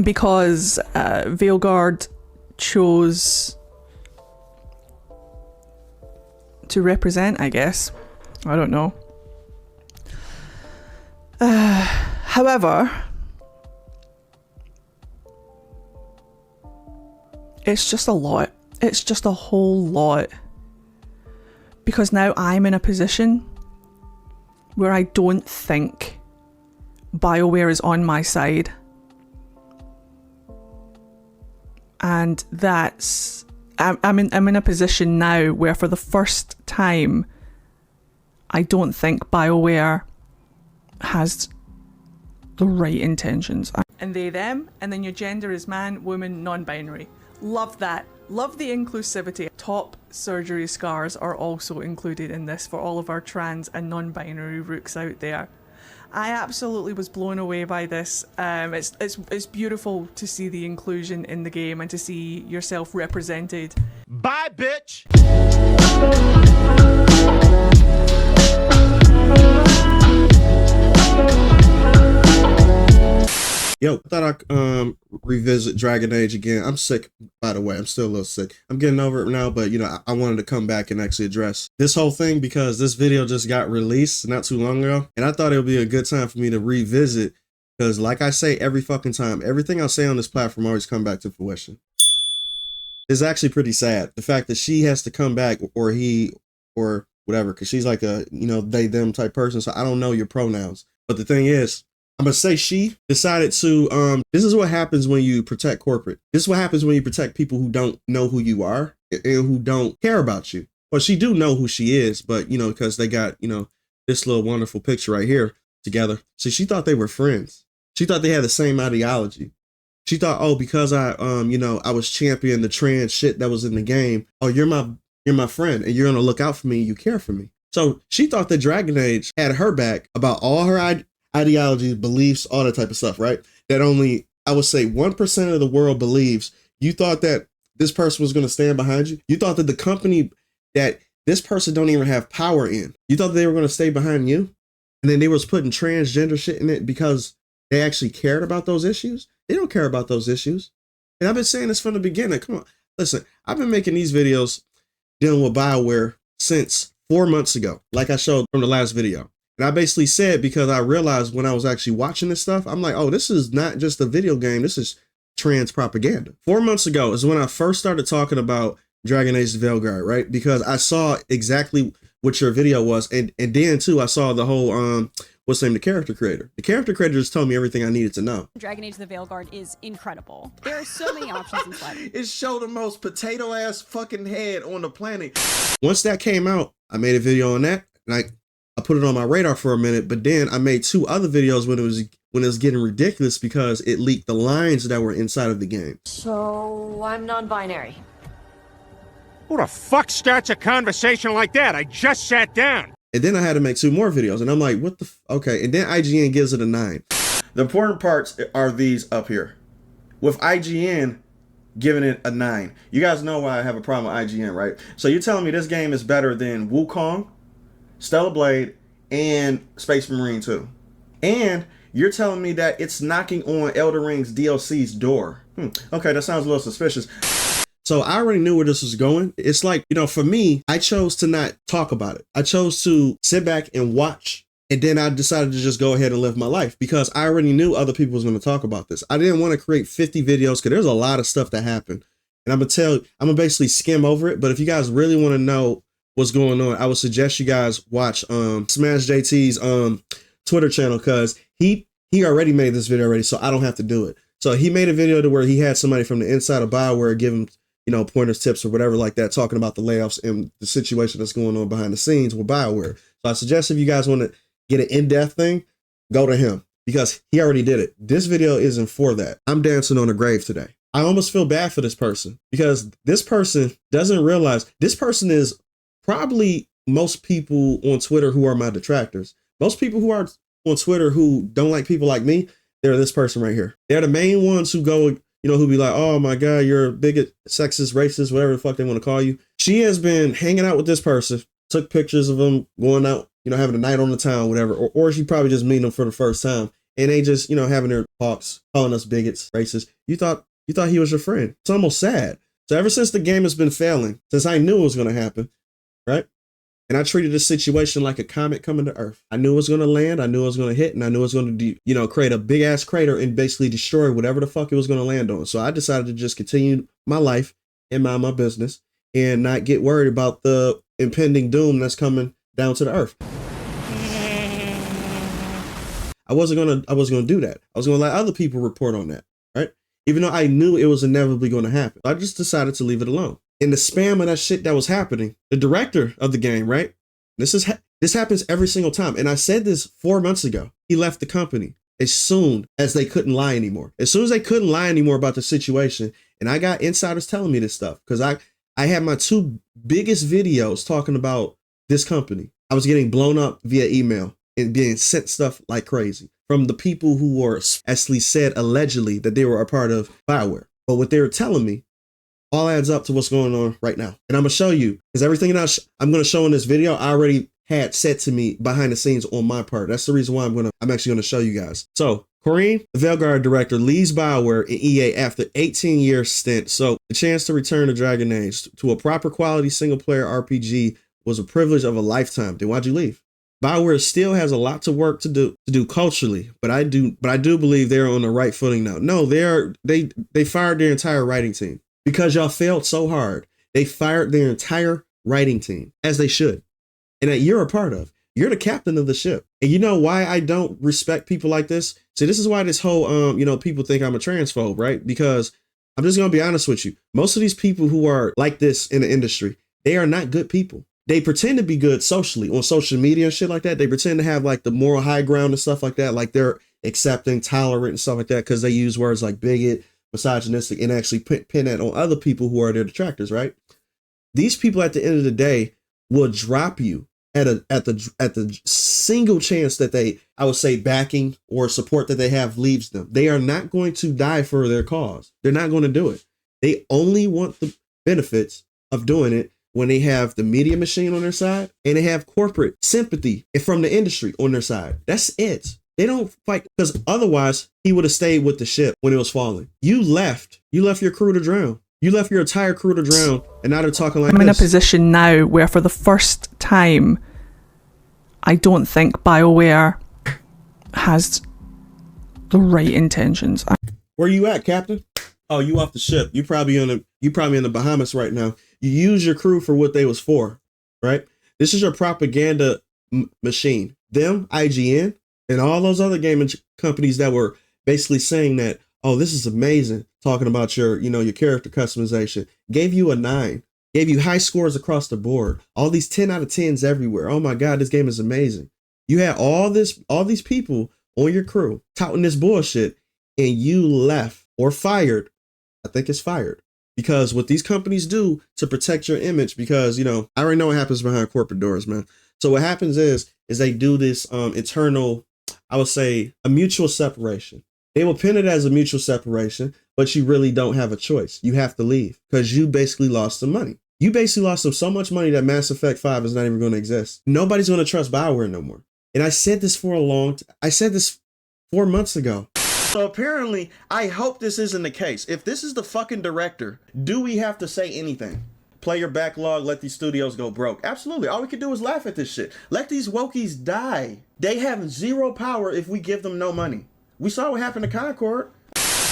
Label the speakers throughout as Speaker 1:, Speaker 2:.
Speaker 1: because Veilguard chose to represent, I guess. I don't know. However, it's just a lot. It's just a whole lot. Because now I'm in a position where I don't think BioWare is on my side. And I'm in a position now where for the first time I don't think BioWare has the right intentions. And they, them, and then your gender is man, woman, non-binary. Love that. Love the inclusivity. Top surgery scars are also included in this for all of our trans and non-binary rooks out there. I absolutely was blown away by this. It's beautiful to see the inclusion in the game and to see yourself represented.
Speaker 2: Bye, bitch!
Speaker 3: Yo, I thought I'd revisit Dragon Age again. I'm sick, by the way. I'm still a little sick. I'm getting over it now, but, you know, I wanted to come back and actually address this whole thing because this video just got released not too long ago. And I thought it would be a good time for me to revisit because, like I say every fucking time, everything I say on this platform always come back to fruition. It's actually pretty sad. The fact that she has to come back, or he, or whatever, because she's like a, you know, they, them type person. So I don't know your pronouns. But the thing is, I'm going to say she decided to, this is what happens when you protect corporate. This is what happens when you protect people who don't know who you are and who don't care about you. Well, she do know who she is, but, you know, because they got, you know, this little wonderful picture right here together. So she thought they were friends. She thought they had the same ideology. She thought, oh, because I, you know, I was championing the trans shit that was in the game. Oh, you're my friend and you're going to look out for me. You care for me. So she thought that Dragon Age had her back about all her ideologies, beliefs, all that type of stuff, right? That only, I would say 1% of the world believes. You thought that this person was going to stand behind you. You thought that the company that this person don't even have power in, you thought they were going to stay behind you. And then they was putting transgender shit in it because they actually cared about those issues. They don't care about those issues. And I've been saying this from the beginning. Come on, listen, I've been making these videos dealing with BioWare since 4 months ago, like I showed from the last video. And I basically said, because I realized when I was actually watching this stuff, I'm like, oh, this is not just a video game. This is trans propaganda. 4 months ago is when I first started talking about Dragon Age The Veilguard, right? Because I saw exactly what your video was. And then too, I saw the whole, what's the name, the character creator. The character creator just told me everything I needed to know.
Speaker 4: Dragon Age The Veilguard is incredible. There are so many options inside.
Speaker 3: It showed the most potato ass fucking head on the planet. Once that came out, I made a video on that. And I put it on my radar for a minute, but then I made 2 other videos when it was getting ridiculous because it leaked the lines that were inside of the game.
Speaker 5: So I'm non-binary.
Speaker 2: Who the fuck starts a conversation like that? I just sat down.
Speaker 3: And then I had to make 2 more videos, and I'm like, what the okay. And then IGN gives it a 9. The important parts are these up here. With IGN giving it a 9. You guys know why I have a problem with IGN, right? So you're telling me this game is better than Wukong, Stellar Blade, and Space Marine 2. And you're telling me that it's knocking on Elder Ring's DLC's door. Okay, that sounds a little suspicious. So I already knew where this was going. It's like, you know, for me, I chose to not talk about it. I chose to sit back and watch. And then I decided to just go ahead and live my life because I already knew other people was going to talk about this. I didn't want to create 50 videos because there's a lot of stuff that happened. And I'm going to basically skim over it. But if you guys really want to know what's going on, I would suggest you guys watch Smash JT's Twitter channel because he already made this video already, so I don't have to do it. So he made a video to where he had somebody from the inside of BioWare give him, you know, pointers, tips, or whatever like that, talking about the layoffs and the situation that's going on behind the scenes with BioWare. So I suggest if you guys want to get an in-depth thing, go to him because he already did it. This video isn't for that. I'm dancing on a grave today. I almost feel bad for this person because this person doesn't realize this person is probably most people on Twitter who are my detractors. Most people who are on Twitter who don't like people like me, they're this person right here. They're the main ones who go, you know, who be like, oh my God, you're a bigot, sexist, racist, whatever the fuck they want to call you. She has been hanging out with this person, took pictures of them going out, you know, having a night on the town, whatever. Or she probably just meeting them for the first time. and they just, you know, having their talks, calling us bigots, racist. You thought he was your friend. It's almost sad. So ever since the game has been failing, since I knew it was going to happen, right? And I treated this situation like a comet coming to Earth. I knew it was going to land. I knew it was going to hit, and I knew it was going to, you know, create a big ass crater and basically destroy whatever the fuck it was going to land on. So I decided to just continue my life and mind my business and not get worried about the impending doom that's coming down to the Earth. I wasn't gonna do that. I was gonna let other people report on that, right? Even though I knew it was inevitably gonna happen. I just decided to leave it alone. In the spam of that shit that was happening, the director of the game, right? This happens every single time. And I said this 4 months ago. He left the company as soon as they couldn't lie anymore. As soon as they couldn't lie anymore about the situation. And I got insiders telling me this stuff because I had my 2 biggest videos talking about this company. I was getting blown up via email and being sent stuff like crazy from the people who were actually said allegedly that they were a part of BioWare. But what they were telling me all adds up to what's going on right now. And I'm going to show you, because everything that I'm going to show in this video, I already had said to me behind the scenes on my part. That's the reason why I'm actually going to show you guys. So Corrine, the Veilguard director, leaves BioWare and EA after 18-year stint. So the chance to return to Dragon Age to a proper quality single-player RPG was a privilege of a lifetime. Then why'd you leave? BioWare still has a lot to work to do culturally, but I do believe they're on the right footing now. No, they fired their entire writing team because y'all failed so hard. They fired their entire writing team, as they should, and that you're a part of. You're the captain of the ship. And you know why I don't respect people like this? See, this is why this whole you know, people think I'm a transphobe, right? Because I'm just gonna be honest with you. Most of these people who are like this in the industry, they are not good people. They pretend to be good socially on social media and shit like that. They pretend to have like the moral high ground and stuff like that. Like they're accepting, tolerant and stuff like that because they use words like bigot, misogynistic, and actually pin that on other people who are their detractors, right? These people at the end of the day will drop you at the single chance that they, I would say, backing or support that they have leaves them. They are not going to die for their cause. They're not going to do it. They only want the benefits of doing it when they have the media machine on their side and they have corporate sympathy from the industry on their side. That's it. They don't fight, because otherwise he would have stayed with the ship when it was falling. You left your crew to drown. You left your entire crew to drown, and now they're talking like this.
Speaker 1: I'm in a position now where for the first time, I don't think BioWare has the right intentions.
Speaker 3: Where you at, Captain? Oh, you off the ship. You probably in the Bahamas right now. You use your crew for what they was for, right? This is your propaganda machine. Them, IGN, and all those other gaming companies that were basically saying that, oh, this is amazing, talking about your character customization, gave you a 9, gave you high scores across the board, all these 10 out of 10s everywhere. Oh my God, this game is amazing. You had all these people on your crew touting this bullshit, and you left or fired. I think it's fired. Because what these companies do to protect your image, because, I already know what happens behind corporate doors, man. So what happens is they do this internal, I would say, a mutual separation. They will pin it as a mutual separation, but you really don't have a choice. You have to leave because you basically lost some money. You basically lost them so much money that Mass Effect 5 is not even going to exist. Nobody's going to trust BioWare no more. And I said this I said this 4 months ago. So apparently, I hope this isn't the case. If this is the fucking director, do we have to say anything? Play your backlog, let these studios go broke. Absolutely. All we can do is laugh at this shit. Let these wokies die. They have zero power if we give them no money. We saw what happened to Concord.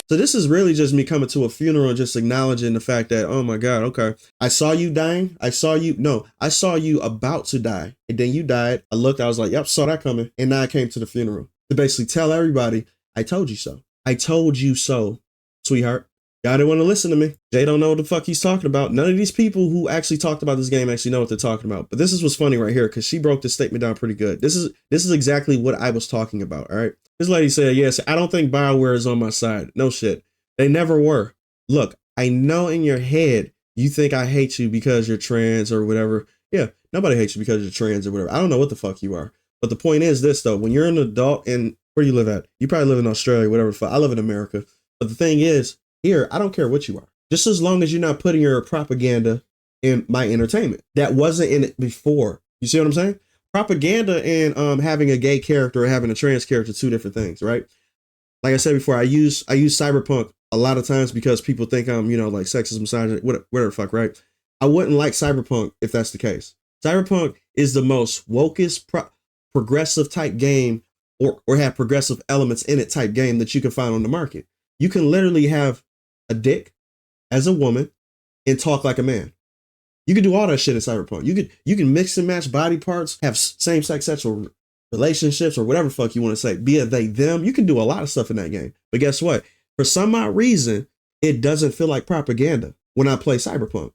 Speaker 3: So this is really just me coming to a funeral and just acknowledging the fact that, oh my God, okay. I saw you dying. I saw you about to die. And then you died. I looked, I was like, yep, saw that coming. And now I came to the funeral to basically tell everybody, I told you so. I told you so, sweetheart. Y'all didn't want to listen to me. Jay don't know what the fuck he's talking about. None of these people who actually talked about this game actually know what they're talking about. But this is what's funny right here, because she broke this statement down pretty good. This is exactly what I was talking about, all right? This lady said, yes, I don't think BioWare is on my side. No shit. They never were. Look, I know in your head you think I hate you because you're trans or whatever. Yeah, nobody hates you because you're trans or whatever. I don't know what the fuck you are. But the point is this, though. When you're an adult, and where do you live at? You probably live in Australia, whatever the fuck. I live in America. But the thing is, here, I don't care what you are. Just as long as you're not putting your propaganda in my entertainment. That wasn't in it before. You see what I'm saying? propaganda and having a gay character or having a trans character, two different things, right? Like I said before, I use cyberpunk a lot of times because people think I'm, you know, like sexist, misogynist, whatever the fuck, right? I wouldn't like cyberpunk if that's the case. Cyberpunk is the most wokest progressive type game or have progressive elements in it type game that you can find on the market. You can literally have a dick as a woman and talk like a man. You can do all that shit in cyberpunk. You can mix and match body parts, have same-sex sexual relationships or whatever the fuck you want to say, be it they, them. You can do a lot of stuff in that game. But guess what? For some odd reason, it doesn't feel like propaganda when I play cyberpunk.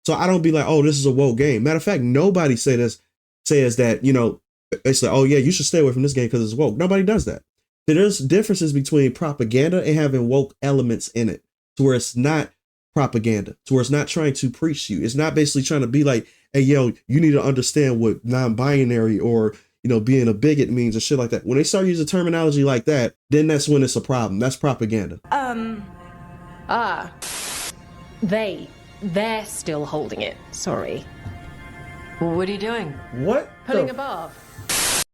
Speaker 3: So I don't be like, oh, this is a woke game. Matter of fact, nobody says that, you know, they say, oh yeah, you should stay away from this game because it's woke. Nobody does that. So there's differences between propaganda and having woke elements in it, to where it's not propaganda, to where it's not trying to preach you. It's not basically trying to be like, hey, yo, you need to understand what non-binary or, you know, being a bigot means or shit like that. When they start using terminology like that, then that's when it's a problem. That's propaganda.
Speaker 6: They're still holding it. Sorry.
Speaker 5: What are you doing?
Speaker 3: What?
Speaker 6: Putting a bar.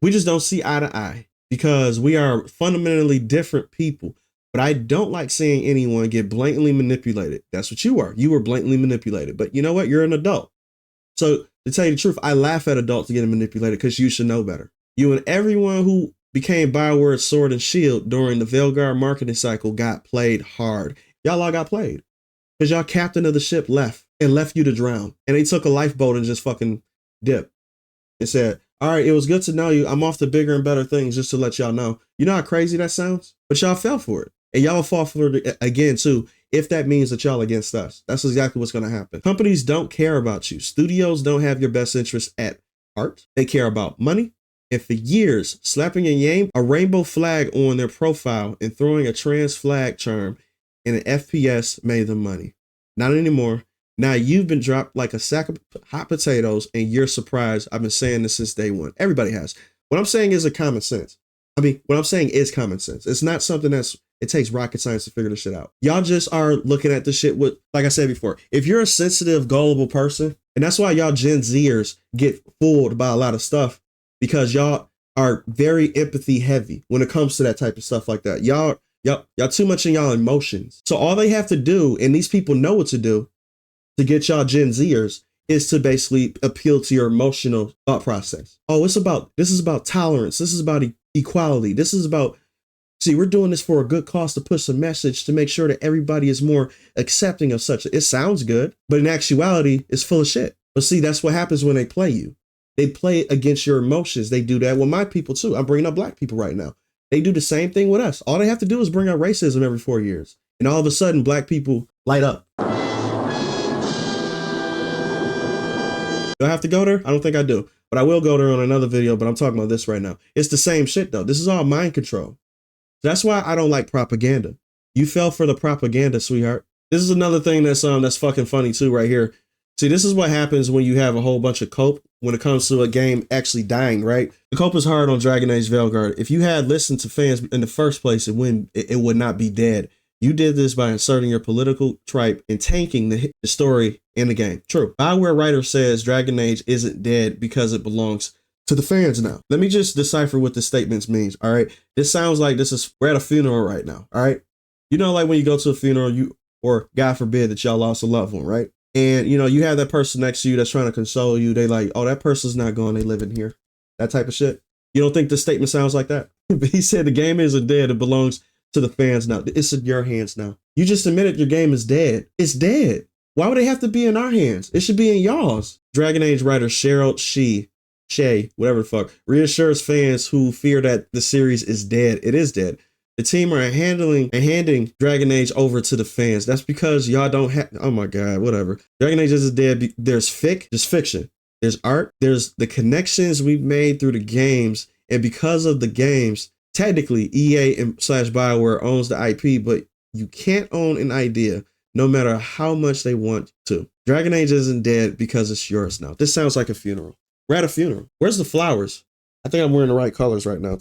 Speaker 3: We just don't see eye to eye because we are fundamentally different people. But I don't like seeing anyone get blatantly manipulated. That's what you are. You were blatantly manipulated. But you know what? You're an adult. So to tell you the truth, I laugh at adults getting manipulated because you should know better. You and everyone who became BioWare's sword and shield during the Veilguard marketing cycle got played hard. Y'all all got played because y'all captain of the ship left you to drown. And they took a lifeboat and just fucking dipped and said, all right, it was good to know you. I'm off to bigger and better things, just to let y'all know. You know how crazy that sounds? But y'all fell for it. And y'all will fall for it again, too, if that means that y'all against us. That's exactly what's going to happen. Companies don't care about you. Studios don't have your best interest at heart. They care about money. And for years, slapping a rainbow flag on their profile and throwing a trans flag charm in an FPS made them money. Not anymore. Now you've been dropped like a sack of hot potatoes and you're surprised. I've been saying this since day one. Everybody has. What I'm saying is common sense. What I'm saying is common sense. It's not something it takes rocket science to figure this shit out. Y'all just are looking at this shit with, like I said before, if you're a sensitive, gullible person, and that's why y'all Gen Zers get fooled by a lot of stuff, because y'all are very empathy heavy when it comes to that type of stuff like that. Y'all too much in y'all emotions. So all they have to do, and these people know what to do to get y'all Gen Zers, is to basically appeal to your emotional thought process. Oh, this is about tolerance. This is about equality. This is about, see, we're doing this for a good cause to push a message to make sure that everybody is more accepting of such. It sounds good, but in actuality, it's full of shit. But see, that's what happens when they play you. They play against your emotions. They do that with my people too. I'm bringing up black people right now. They do the same thing with us. All they have to do is bring up racism every 4 years. And all of a sudden, black people light up. Do I have to go there? I don't think I do. But I will go there on another video, but I'm talking about this right now. It's the same shit though. This is all mind control. That's why I don't like propaganda. You fell for the propaganda, sweetheart. This is another thing that's fucking funny too right here. See, this is what happens when you have a whole bunch of cope when it comes to a game actually dying, right? The cope is hard on Dragon Age Veilguard. If you had listened to fans in the first place, it would not be dead. You did this by inserting your political tripe and tanking the story in the game. True. BioWare writer says Dragon Age isn't dead because it belongs to the fans now. Let me just decipher what the statements means, all right? This sounds like we're at a funeral right now, all right? You know, like when you go to a funeral, or God forbid that y'all lost a loved one, right? And, you know, you have that person next to you that's trying to console you. They like, oh, that person's not gone. They live in here. That type of shit. You don't think the statement sounds like that? He said the game isn't dead. It belongs to the fans now. It's in your hands now. You just admitted your game is dead. It's dead. Why would it have to be in our hands? It should be in y'all's. Dragon Age writer Cheryl Shay, whatever the fuck, reassures fans who fear that the series is dead. It is dead. The team are handing Dragon Age over to the fans. That's because y'all don't have, oh my God, whatever. Dragon Age isn't dead. There's fiction. There's art. There's the connections we've made through the games. And because of the games, technically EA / BioWare owns the IP, but you can't own an idea no matter how much they want to. Dragon Age isn't dead because it's yours now. This sounds like a funeral. We're at a funeral. Where's the flowers? I think I'm wearing the right colors right now.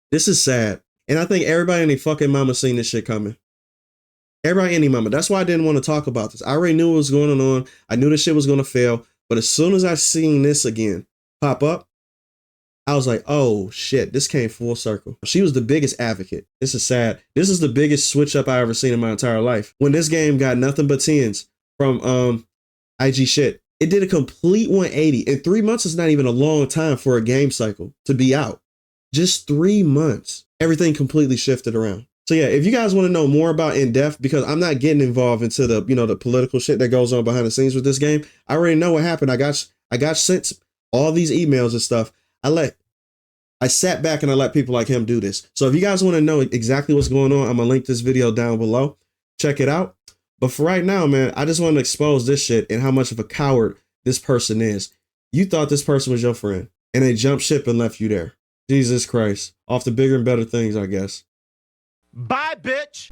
Speaker 3: This is sad. And I think everybody and their fucking mama seen this shit coming. Everybody and their mama. That's why I didn't want to talk about this. I already knew what was going on. I knew this shit was going to fail. But as soon as I seen this again, pop up, I was like, oh shit, this came full circle. She was the biggest advocate. This is sad. This is the biggest switch up I ever seen in my entire life. When this game got nothing but 10s from IG shit, it did a complete 180. And 3 months is not even a long time for a game cycle to be out. Just 3 months. Everything completely shifted around. So yeah, if you guys want to know more about In Depth, because I'm not getting involved into the, the political shit that goes on behind the scenes with this game. I already know what happened. I got sent all these emails and stuff. I sat back and I let people like him do this. So if you guys want to know exactly what's going on, I'm gonna link this video down below. Check it out. But for right now, man, I just want to expose this shit and how much of a coward this person is. You thought this person was your friend and they jumped ship and left you there. Jesus Christ. Off to bigger and better things, I guess.
Speaker 2: Bye, bitch.